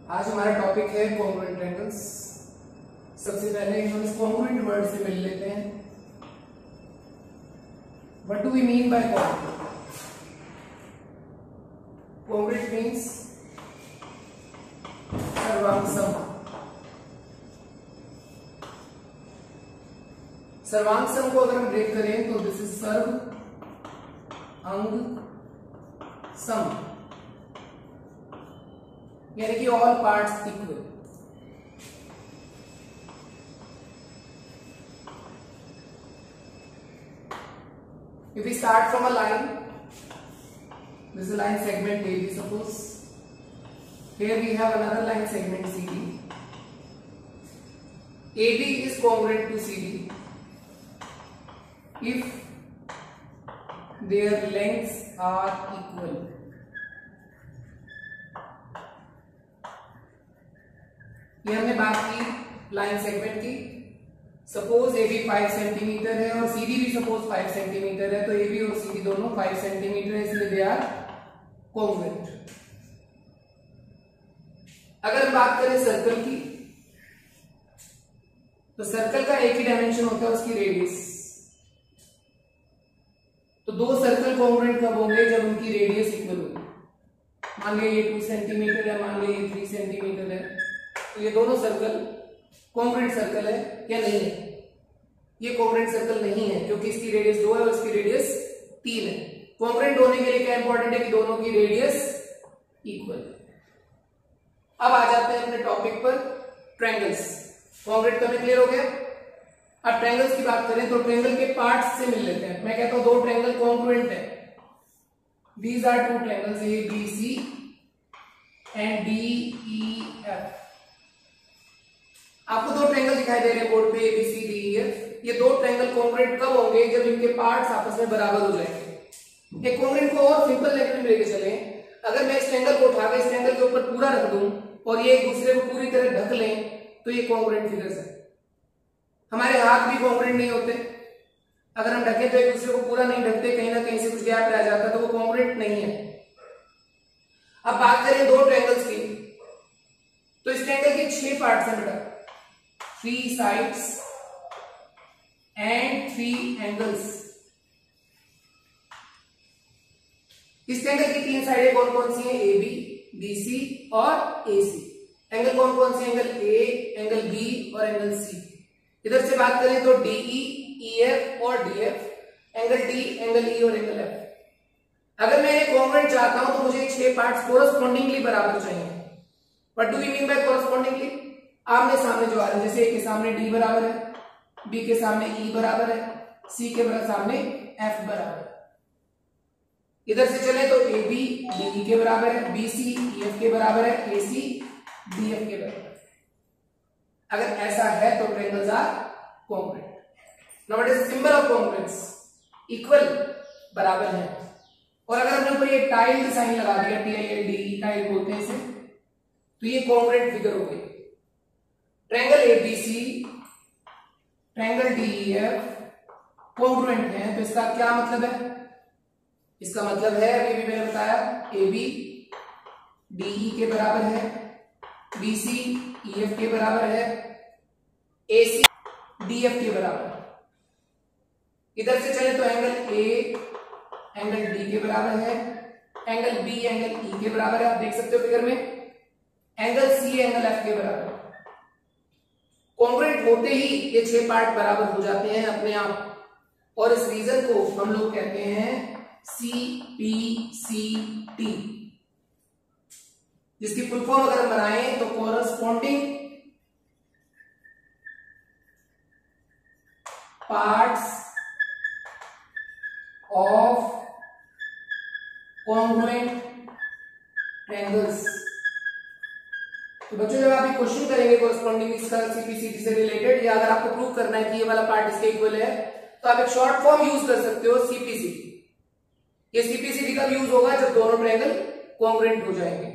आज हमारा टॉपिक है कॉन्ग्रुएंट ट्रायंगल्स। सबसे पहले हम इस कॉन्ग्रुएंट वर्ड से मिल लेते हैं। What do we mean by congruent? Congruent means सर्वांग-सम। सर्वांग-सम को अगर हम ब्रेक करें तो दिस इज सर्व अंग सम, यानी कि all parts equal. If we start from a line, this is a line segment AB, suppose here we have another line segment CD. AB is congruent to CD if their lengths are equal. ये हमने बात की line segment की। Suppose AB 5 centimetre है और CD भी suppose 5 centimetre है, तो AB और CD दोनों 5 सेंटीमीटर है, इसलिए दे आर कॉन्ग्रुएंट। अगर हम बात करें सर्कल की, तो सर्कल का एक ही डायमेंशन होता है, उसकी रेडियस। तो दो सर्कल कॉन्ग्रुएंट कब होंगे? जब उनकी रेडियस इक्वल होगी। मान लीजिए ये 2 सेंटीमीटर है, मान लीजिए 3 सेंटीमीटर है, तो ये दोनों सर्कल कॉन्ग्रुएंट सर्कल है या नहीं है? ये कॉन्ग्रुएंट सर्कल नहीं है, क्योंकि इसकी रेडियस 2 है और इसकी रेडियस 3 है। कॉन्ग्रुएंट होने के लिए क्या इंपॉर्टेंट है कि दोनों की रेडियस इक्वल। अब आ जाते हैं अपने टॉपिक पर, ट्रायंगल्स। कॉन्ग्रुएंट तो क्लियर हो गया। अब ट्रायंगल्स की बात करें तो ट्रायंगल के पार्ट्स से मिल लेते हैं। मैं कहता हूं दो ट्रायंगल कॉन्ग्रुएंट है। These are two triangles ABC and DEF। आपको दो ट्रायंगल दिखाई दे रहे हैं बोर्ड पे, ABCDEF। ये दो ट्रायंगल कॉन्ग्रुएंट कब होंगे? जब इनके पार्ट्स आपस में बराबर हो जाएंगे। एक कॉन्ग्रुएंट को और सिंपल लेवल में लेके चले, अगर मैं इस ट्रायंगल को उठा के इस ट्रायंगल के ऊपर पूरा रख दूं और ये एक दूसरे को पूरी तरह ढक लें, तो ये कॉन्ग्रुएंट फिगर्स है। हमारे हाथ भी कॉन्ग्रुएंट नहीं होते। अगर हम ढके तो एक दूसरे को पूरा नहीं ढकते, कहीं ना कहीं से कुछ गैप रह जाता, तो वो कॉन्ग्रुएंट नहीं है। अब बात करें दो ट्रायंगल्स की, तो इस ट्रायंगल के 6 पार्ट्स हैं बेटा, 3 sides and 3 angles। इस ट्रायंगल की 3 साइडें कौन कौन सी हैं? AB, BC और AC। एंगल कौन कौन से? एंगल A, एंगल B और एंगल C। इधर से बात करें तो DE, EF और DF, angle D, angle E और एंगल F। अगर मैं एक कॉन्ग्रुएंट चाहता हूं तो मुझे 6 पार्ट्स कोरस्पॉन्डिंगली बराबर चाहिए। What do we mean by correspondingly? आमने सामने जो आ रहे हैं, जैसे A के सामने D बराबर है, B के सामने E बराबर है, C के सामने F बराबर है। इधर से चले तो AB DE के बराबर है, BC EF के बराबर है, AC DF के बराबर है। अगर ऐसा है तो triangles are congruent. Now what is symbol of congruence? Equal, बराबर है। और अगर हमने ऊपर ये टाइल्ड साइन लगा दिया, TILD, टाइल बोलते हैं इसे, तो ये कॉन्ग्रुएंट फिगर हो गई। Triangle ABC, triangle DEF congruent है, तो इसका क्या मतलब है? इसका मतलब है, अभी भी मैंने बताया, AB DE के बराबर है, BC EF के बराबर है, AC DF के बराबर है। इधर से चले तो एंगल A एंगल D के बराबर है, एंगल B एंगल E के बराबर है। आप देख सकते हो फिगर में, एंगल C एंगल F के बराबर है। कॉन्ग्रुएंट होते ही ये 6 पार्ट बराबर हो जाते हैं अपने आप, और इस रीजन को हम लोग कहते हैं CPCT, जिसकी फुल फॉर्म अगर बनाएं तो corresponding parts of congruent triangles. तो बच्चों जब आप ये क्वेश्चन करेंगे कोरस्पॉन्डिंग इसका CPCT से रिलेटेड, या अगर आपको प्रूव करना है कि ये वाला पार्ट इसके इक्वल है, तो आप एक शॉर्ट फॉर्म यूज कर सकते हो, CPCT। ये CPCT कब यूज होगा? जब दोनों ट्रायंगल कॉन्ग्रुएंट हो जाएंगे।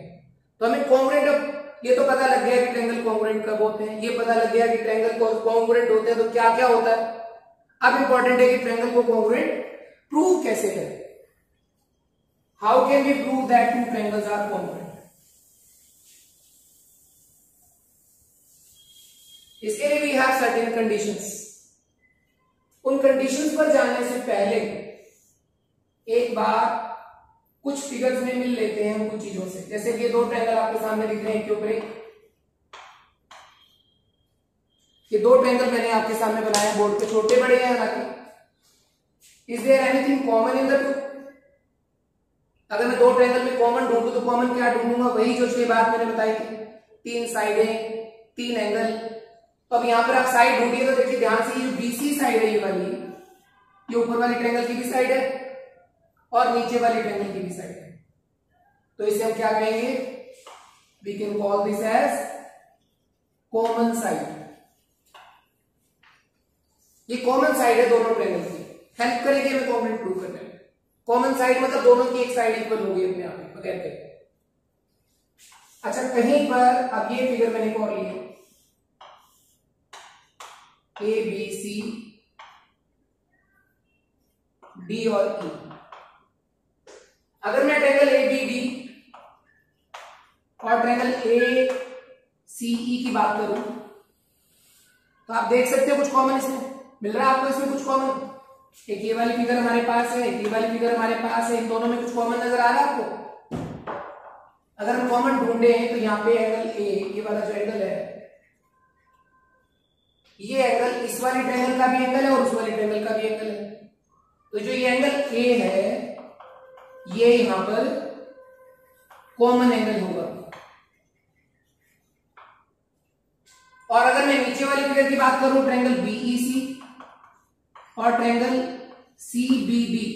तो हमें कॉन्ग्रुएंट, अब ये तो पता लग गया कि ट्रायंगल कॉन्ग्रुएंट कब होते हैं, ये पता लग गया कि ट्रायंगल कॉन्ग्रुएंट होते हैं तो क्या क्या होता है। अब इंपॉर्टेंट है कि ट्रायंगल को कॉन्ग्रुएंट प्रूव कैसे करें। How can we prove that two triangles are congruent? इसके लिए वी हैव सर्टेन कंडीशंस। उन कंडीशंस पर जाने से पहले एक बार कुछ फिगर्स में मिल लेते हैं कुछ चीजों से। जैसे कि ये दो ट्रायंगल आपके सामने दिख रहे हैं, के ऊपर ये दो ट्रायंगल मैंने आपके सामने बनाया बोर्ड पे, छोटे बड़े हैं हालांकि। Is there anything common in the two? अगर मैं दो ट्रायंगल में कॉमन ढूंढूं तो कॉमन क्या ढूंढूंगा? वही जो छह बात मैंने बताई थी, तीन साइडें, तीन एंगल। तो अब यहां पर आप साइड ढूंढिए तो देखिए ध्यान से, ये जो बीसी साइड है ये वाली, ये ऊपर वाली ट्रायंगल की भी साइड है और नीचे वाली ट्रायंगल की भी साइड है। तो इसे हम क्या कहेंगे? We can call this as common side. ये कॉमन साइड है दोनों ट्रायंगल की, हेल्प करेगी हमें कॉन्ग्रुएंट प्रूव करने में। कॉमन साइड मतलब दोनों की एक साइड इक्वल होगी अपने आप में, तो कहते हैं। अच्छा, कहीं पर अब ये फिगर मैंने कॉल ली है ए बी सी डी और ई। अगर मैं ट्रायंगल ए बी डी और ट्रायंगल ए सी ई की बात करूं तो आप देख सकते हो कुछ कॉमन इसमें मिल रहा है आपको। इसमें कुछ कॉमन, एक ये वाली फिगर हमारे पास है, एक ये वाली फिगर हमारे पास है, इन दोनों में कुछ कॉमन नजर आ रहा है आपको। अगर हम कॉमन ढूंढे तो यहाँ पे एंगल ए, ये वाला जो एंगल है, ये एंगल इस वाली ट्रायंगल का भी एंगल है और उस वाली ट्रायंगल का भी एंगल है। तो जो ये एंगल ए है ये यहां पर कॉमन एंगल होगा। और अगर मैं नीचे वाली फिगर की बात करूं, ट्रायंगल बीईसी और ट्रायंगल सीबीडी,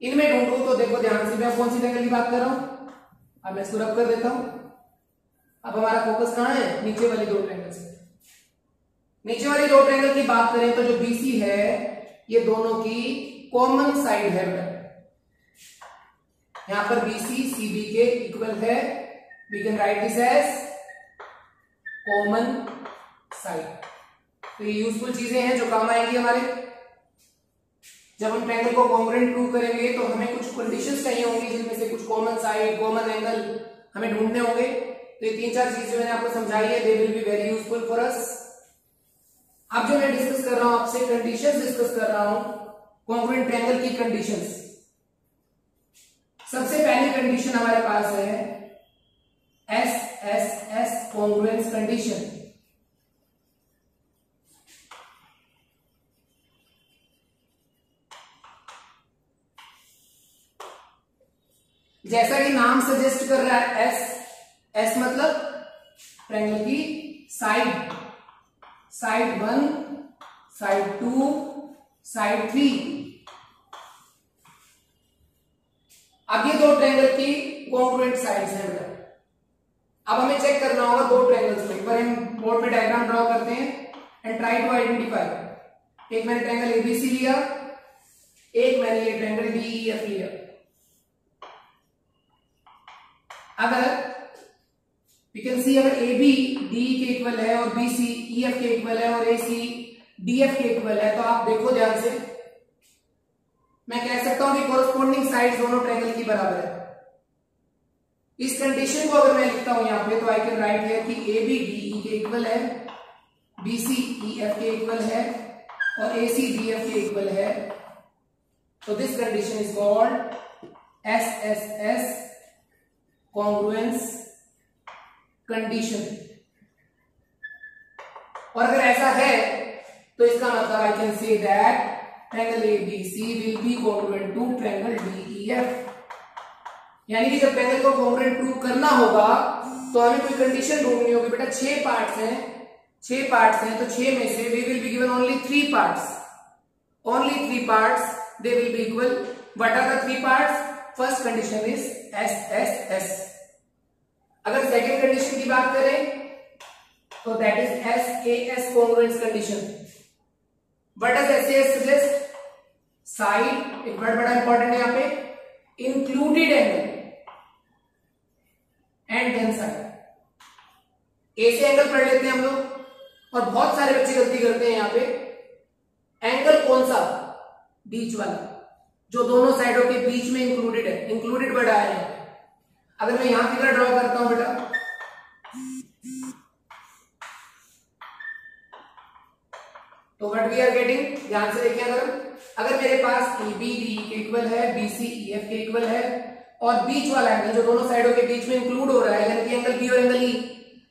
इनमें ढूंढूं तो देखो ध्यान से, मैं कौन सी ट्रायंगल की बात कर रहा हूं। अब मैं इसको रब कर देता हूं। अब हमारा फोकस कहां है? नीचे वाली दो ट्रायंगल से। नीचे वाली दो ट्रायंगल की बात करें तो जो बीसी है ये दोनों की कॉमन साइड है बेटा। यहां पर बीसी सीबी के इक्वल है, we can write this as common side. तो ये यूजफुल चीजें हैं जो काम आएंगी हमारे। जब हम ट्रायंगल को कॉन्ग्रुएंट प्रूव करेंगे तो हमें कुछ कंडीशंस चाहिए होंगी जिनमें से कुछ कॉमन साइड, कॉमन एंगल हमें ढूंढने होंगे। तो ये तीन चार चीजें मैंने आपको समझाई है, दे will be very useful for us. अब जो मैं डिस्कस कर रहा हूं आपसे, कंडीशंस डिस्कस कर रहा हूं कॉन्ग्रुएंट ट्रायंगल की कंडीशंस। सबसे पहली कंडीशन हमारे पास है S S S congruence condition. जैसा कि नाम सजेस्ट कर रहा है, एस मतलब ट्रायंगल की साइड, साइड 1, साइड 2, साइड 3। अब ये दो ट्रायंगल की कॉन्ग्रुएंट साइड्स हैं बेटा। अब हमें चेक करना होगा दो ट्रायंगल्स में। एक बार हम बोर्ड पे डायग्राम ड्रॉ करते हैं एंड ट्राई टू आइडेंटिफाई। एक मैंने ट्रायंगल एबीसी लिया, एक मैंने ये ट्रायंगल डीईएफ लिया। अगर वी कैन सी, अगर ए बी डी के इक्वल है और बी सी ई एफ के इक्वल है और ए सी डी एफ के इक्वल है, तो आप देखो ध्यान से, मैं कह सकता हूं कि कोरस्पोंडिंग साइड्स दोनों ट्रायंगल की बराबर है। इस कंडीशन को अगर मैं लिखता हूं यहां पे तो आई कैन राइट हियर कि ए बी डी ई के इक्वल है, बी सी ई एफ के इक्वल है और ए सी डी एफ के इक्वल है। तो this condition is called S S S congruence condition. और अगर ऐसा है तो इसका मतलब I can say that triangle ABC will be congruent to triangle DEF. यानी कि जब ट्रायंगल को कॉन्ग्रुएंट प्रूव करना होगा तो हमें कोई कंडीशन ढूंढनी होगी। बेटा 6 पार्ट्स हैं, 6 पार्ट्स हैं, तो 6 में से we will be given only 3 parts, only 3 parts, they will be equal. What are the 3 parts? First condition is S S S. अगर सेकंड कंडीशन की बात करें तो that is S A S congruence condition. What does S A S suggest? Side, एक word बड़ा important है यहां पे, included angle and then side. A से एंगल पढ़ लेते हैं हम लोग, और बहुत सारे बच्चे गलती करते हैं यहां पे। एंगल कौन सा? बीच वाला, जो दोनों साइडों के बीच में इंक्लूडेड है, इंक्लूडेड वर्ड आया है। अगर मैं यहां फिगर ड्रॉ करता हूं बेटा, वी आर गेटिंग, ध्यान से देखिए, अगर मेरे पास ए बी डी के इक्वल है, बी सी ई एफ के इक्वल है, और बीच वाला एंगल जो दोनों साइडों के बीच में इंक्लूड हो रहा है, यानी कि एंगल बी और एंगल ई,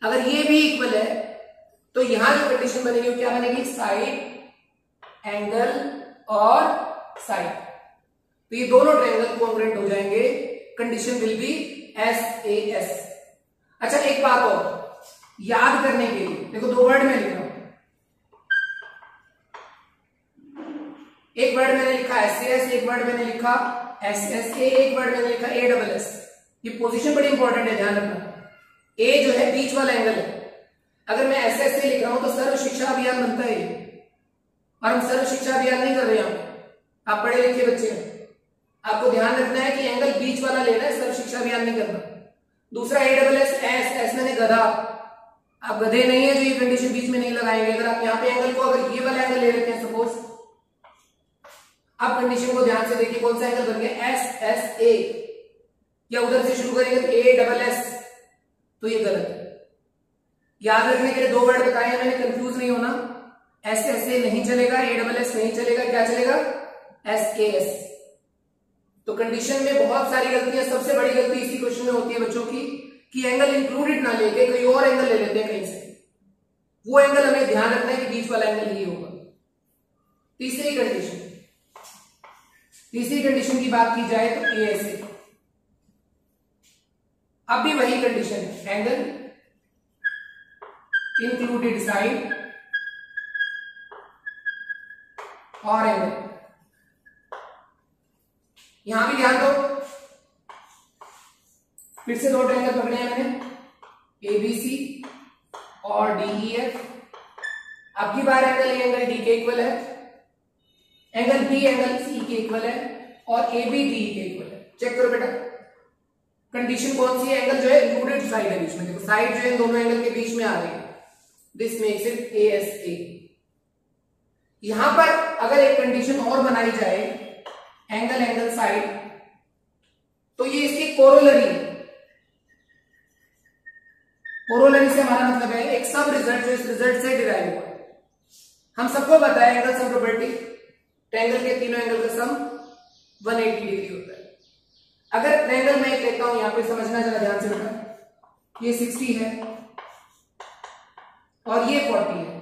अगर ये भी इक्वल है, तो यहां जो कंडीशन बनेगी वो क्या बनेगी, साइड एंगल और साइड, तो ये दोनों ट्रायंगल कॉन्ग्रुएंट हो जाएंगे, condition will be S A S. अच्छा एक बात और याद करने के लिए, देखो दो वर्ड में लिख रहा हूं, एक वर्ड मैंने लिखा एस एस, एक वर्ड मैंने लिखा एस एस ए, एक वर्ड मैंने लिखा ए डबल एस। ये पोजीशन बड़ी इंपॉर्टेंट है, ध्यान रखना। ए जो है बीच वाला एंगल है, अगर मैं एस एस ए लिख रहा हूं तो सर्व शिक्षा अभियान बनता है, और हम सर्व शिक्षा अभियान नहीं कर रहे हैं, आप पढ़े लिखे बच्चे हैं, आपको ध्यान रखना है कि एंगल बीच वाला लेना है, सर्व शिक्षा अभियान नहीं करना। दूसरा A double S, S S मैंने गधा, आप गधे नहीं है जो ये कंडीशन बीच में नहीं लगाएंगे। अगर आप यहाँ पे एंगल को, अगर ये वाला एंगल ले लेते हैं सपोज, आप कंडीशन को ध्यान से देखिए, कौन सा एंगल बन गया, एस एस ए, या उधर से शुरू करेंगे तो ए डबल एस, तो ये गलत है। याद रखने के लिए दो वर्ड बताए हैं मैंने, कंफ्यूज नहीं होना, एस एस ए नहीं चलेगा, ए डबल एस नहीं चलेगा, क्या चलेगा, एस ए एस। तो कंडीशन में बहुत सारी गलतियां, सबसे बड़ी गलती इसी क्वेश्चन में होती है बच्चों की, कि एंगल इंक्लूडेड ना लेके कोई और एंगल ले लेते हैं कहीं से, वो एंगल हमें ध्यान रखना है कि बीच वाला एंगल ही होगा। तीसरी कंडीशन की बात की जाए तो ए एस ए, अब भी वही कंडीशन है, एंगल इंक्लूडेड साइड और एंगल, यहां भी ध्यान दो, फिर से दो ट्रायंगल पकड़े हैं मैंने, ए बी सी और डी ई एफ। अब की बार एंगल ए एंगल डी के इक्वल है, एंगल बी एंगल सी के इक्वल है, और ए बी डी के इक्वल है। चेक करो बेटा, कंडीशन कौन सी है, एंगल जो है इंक्लूडेड साइड है बीच में, देखो साइड जो है दोनों एंगल के बीच में आ रही है, this makes it A S A. यहां पर अगर एक कंडीशन और बनाई जाए, एंगल एंगल साइड, तो ये इसकी कोरोलरी है। कोरोलरी से हमारा मतलब है एक सब रिजल्ट जो इस रिजल्ट से डिराइव हुआ। हम सबको पता है एंगल सम प्रॉपर्टी, ट्रायंगल के तीनों एंगल का सम 180 डिग्री होता है। अगर ट्रायंगल मैं एक लेता हूं, यहां पे समझना जरा ध्यान से बेटा, ये 60 है और ये 40 है,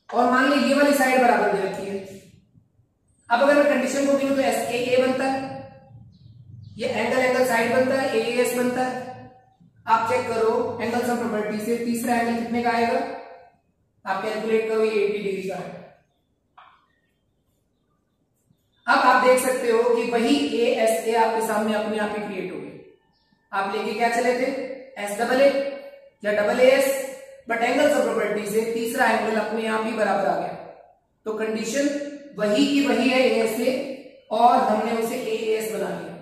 और मान ली ये वाली साइड बराबर दे रखी है। अब अगर मैं कंडीशन को गिनूं तो एस ए बनता है, ये एंगल एंगल साइड बनता है, ए एस बनता है। आप चेक करो एंगल सम प्रॉपर्टी से, तीसरा एंगल कितने का आएगा, आप कैलकुलेट करो, ये 80 डिग्री का है। अब आप देख सकते हो कि वही ए एस ए आपके सामने अपने आप ही क्रिएट हो गई। आप लेके क्या चले थे, एस डबल ए या double A S, but angle sum property से तीसरा एंगल अपने आप ही बराबर आ गया। तो कंडीशन वही की वही है, ए एस ए, और हमने उसे ए एस बना लिया।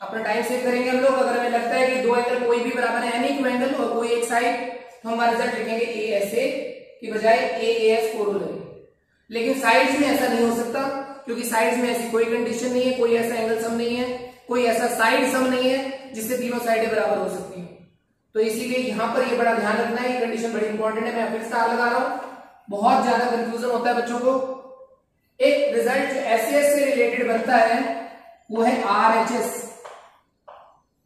अपना टाइम सेव करेंगे हम लोग। अगर हमें लगता है कि दो एंगल कोई भी बराबर है, एनी टू एंगल और कोई एक साइड, तो हमारा रिजल्ट लिखेंगे ए एस ए की बजाय ए एस कोरोलरी। लेकिन साइड्स में ऐसा नहीं हो सकता, क्योंकि साइड्स में ऐसी कोई कंडीशन नहीं है, कोई ऐसा एंगल सम नहीं है, कोई ऐसा साइड सम नहीं है जिससे तीनों साइडें बराबर हो सकती है। तो इसीलिए यहां पर ये बड़ा ध्यान रखना है, ये कंडीशन बड़ी इंपॉर्टेंट है। मैं फिर स्टार लगा रहा हूं, बहुत ज्यादा कंफ्यूजन होता है बच्चों को। एक रिजल्ट जो एसएस से रिलेटेड बनता है वो है आरएचएस।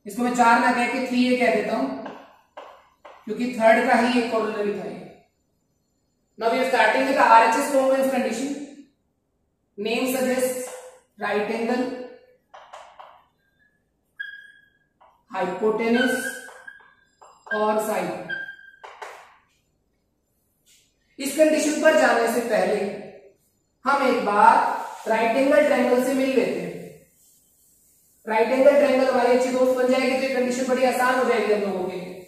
इसको मैं 4 ना कह के 3A कह देता हूं, क्योंकि थर्ड का ही एक कोरोलरी था। Now we are starting with RHS congruence condition. Name suggest right angle, hypotenuse और साइड। इस कंडीशन पर जाने से पहले हम एक बार राइट एंगल ट्रायंगल से मिल लेते हैं। राइट एंगल ट्रायंगल हमारी अच्छी दोस्त बन जाएगी, तो ये कंडीशन बड़ी आसान हो जाएगी हम लोगों के लिए।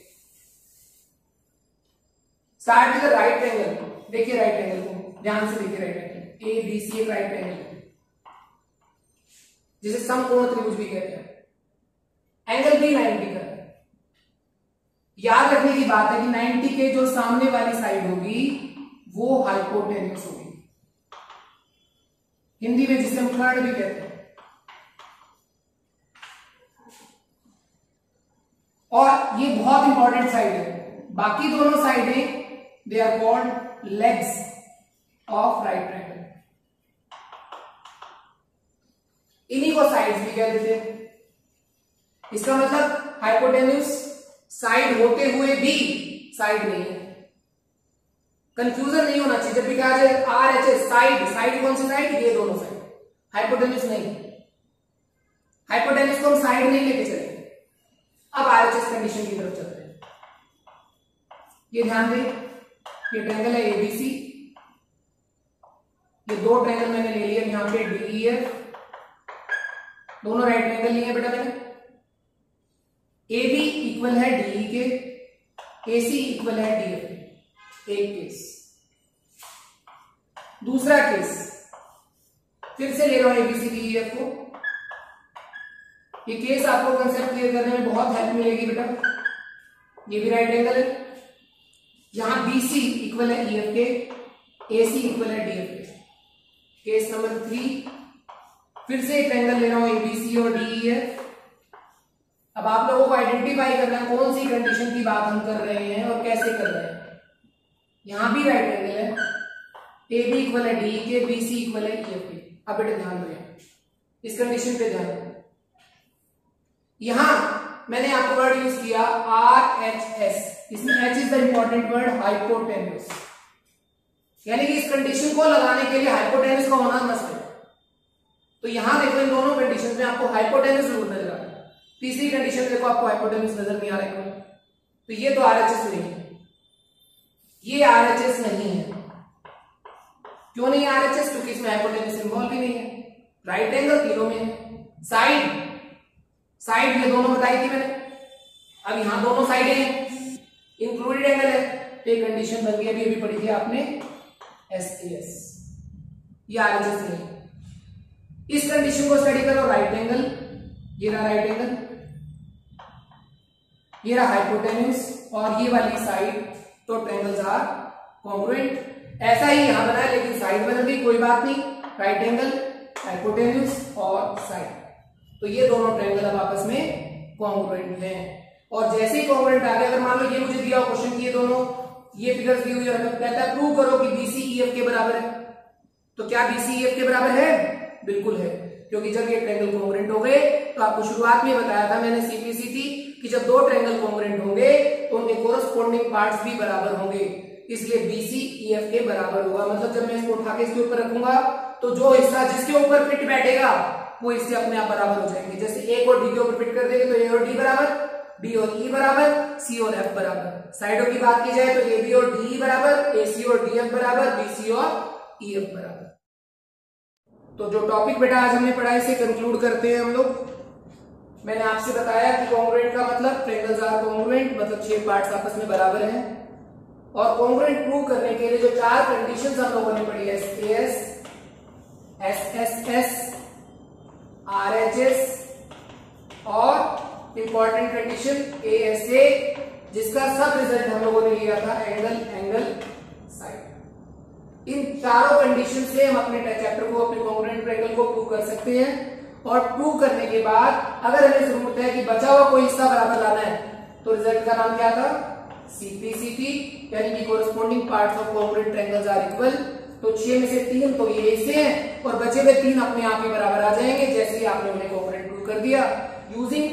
Start with right angle. देखिए राइट एंगल को ध्यान से देखिए, right angle A B C एक राइट एंगल जिसे समकोण त्रिभुज भी कहते हैं। एंगल भी 90 का है। याद रखने की बात है कि 90 के जो सामने वाली साइड होगी वो हाइपोटेन्यूस होगी, हिंदी में जिसे हम कर्ण भी कहते हैं। और ये बहुत इंपॉर्टेंट साइड है। बाकी दोनों साइडें they are called legs. Of right triangle. इन्हीं को साइड्स भी कह देते हैं। इसका मतलब हाइपोटेन्यूज साइड होते हुए भी साइड नहीं है। कंफ्यूजन नहीं होना चाहिए जब भी कहा जाए R H S side, side कौन सी साइड? ये दोनों साइड, हाइपोटेन्यूज नहीं। हाइपोटेन्यूज को हम साइड नहीं लेके चले। अब आरएचएस कंडीशन की तरफ चलते हैं। ये ध्यान दें, ये ट्रायंगल है एबीसी, ये दो ट्रायंगल मैंने ले लिया यहां पे डीईएफ, दोनों राइट ट्रायंगल लिए बेटा मैंने। AB इक्वल है DE के, AC इक्वल है DF के। एक केस। दूसरा केस फिर से ले रहा हूं एबीसी DEF को। ये केस आपको कंसेप्ट क्लियर करने में बहुत हेल्प मिलेगी बेटा। ये भी राइट एंगल है, यहां BC इक्वल है EF के, AC इक्वल है DF के। केस नंबर 3 फिर से एक ट्रायंगल ले रहा हूं ABC और DEF। अब आप लोगों को आइडेंटिफाई करना है कौन सी कंडीशन की बात हम कर रहे हैं और कैसे कर रहे हैं। यहां भी राइट एंगल है, AB इक्वल है DE के, BC इक्वल है EF के। अब बेटा ध्यान दें, इस कंडीशन पे ध्यान दें। यहां मैंने आपको वर्ड यूज किया RHS, इसमें H is the important word, hypotenuse. यानी कि इस कंडीशन को लगाने के लिए हाइपोटेन्यूज का होना मस्ट है। तो यहां देखो इन दोनों कंडीशन में आपको हाइपोटेन्यूज जरूर नजर आ रहा है। तीसरी कंडीशन देखो आपको हाइपोटेन्यूज नजर नहीं आ रहा है, तो ये तो RHS नहीं है, ये RHS नहीं है। क्यों नहीं RHS? क्योंकि इसमें हाइपोटेन्यूज इन्वॉल्व ही नहीं है। राइट एंगल तीनों में है। साइड ये दोनों बताई थी मैंने। अब यहां दोनों साइडें हैं, इंक्लूडेड एंगल है, तो ये कंडीशन बन गई। अभी पढ़ी थी आपने SAS, ये RHS नहीं। इस कंडीशन को स्टडी करो, राइट एंगल, ये रहा राइट एंगल, ये रहा हाइपोटेन्यूज और ये वाली साइड, तो ट्रायंगल्स आर कॉन्ग्रुएंट। ऐसा ही यहां बना है लेकिन साइड बदल गई, कोई बात नहीं। राइट एंगल, हाइपोटेन्यूज और साइड, तो ये दोनों ट्रायंगल अब आपस में कॉन्ग्रुएंट हैं। और जैसे ही कॉन्ग्रुएंट आ गया, अगर मान लो ये मुझे दिया क्वेश्चन की ये दोनों ये फिगर्स दी हुई है, कहता है प्रूव करो कि BC EF के बराबर है, तो क्या BC EF के बराबर है? बिल्कुल है, क्योंकि जब ये ट्रायंगल कॉन्ग्रुएंट हो गए, तो आपको शुरुआत में बताया था मैंने CPC थी कि जब दो ट्रायंगल कॉन्ग्रुएंट होंगे तो उनके कोरस्पोंडिंग पार्ट्स भी बराबर होंगे, इसलिए BC EF के बराबर होगा। मतलब जब मैं इसको उठा के इसके ऊपर रखूंगा तो जो हिस्सा जिसके ऊपर फिट बैठेगा वो इससे अपने आप बराबर हो जाएंगे। जैसे A को D के ऊपर फिट कर देंगे तो A और D बराबर, B और E बराबर, C और F बराबर। साइडों की बात की जाए तो AB और DE बराबर, AC और DF बराबर, BC और EF बराबर। तो जो टॉपिक बेटा आज हमने पढ़ा इसे कंक्लूड करते हैं हम लोग। मैंने आपसे बताया कि कॉन्ग्रुएंट का मतलब ट्रायंगल्स आर कॉन्ग्रुएंट, मतलब 6 पार्ट्स आपस में बराबर हैं। और कॉन्ग्रुएंट प्रूव करने के लिए जो 4 कंडीशंस हम लोगों ने पढ़ी है, SAS, SSS, RHS और इंपॉर्टेंट कंडीशन ASA, जिसका सब रिजल्ट हम लोगों ने लिया था एंगल साइड। इन चारों कंडीशन से हम अपने चैप्टर को, अपने कॉन्ग्रुएंट ट्रायंगल को प्रूव कर सकते हैं। और प्रूव करने के बाद अगर हमें जरूरत है कि बचा हुआ कोई हिस्सा बराबर लाना है, तो रिजल्ट का नाम क्या था? CPCT, यानी कि corresponding parts of congruent triangles are equal. तो 6 में से 3 तो ये ऐसे हैं और बचे हुए 3 अपने आप ही बराबर आ जाएंगे, जैसे ही आपने उन्हें कॉन्ग्रुएंट प्रूव कर दिया यूजिंग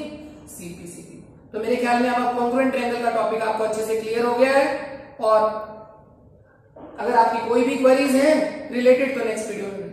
CPCT। तो मेरे ख्याल में अब कॉन्ग्रुएंट ट्रायंगल का टॉपिक आपको अच्छे से क्लियर हो गया है। और अगर आपकी कोई भी क्वेरीज हैं रिलेटेड तो नेक्स्ट वीडियो में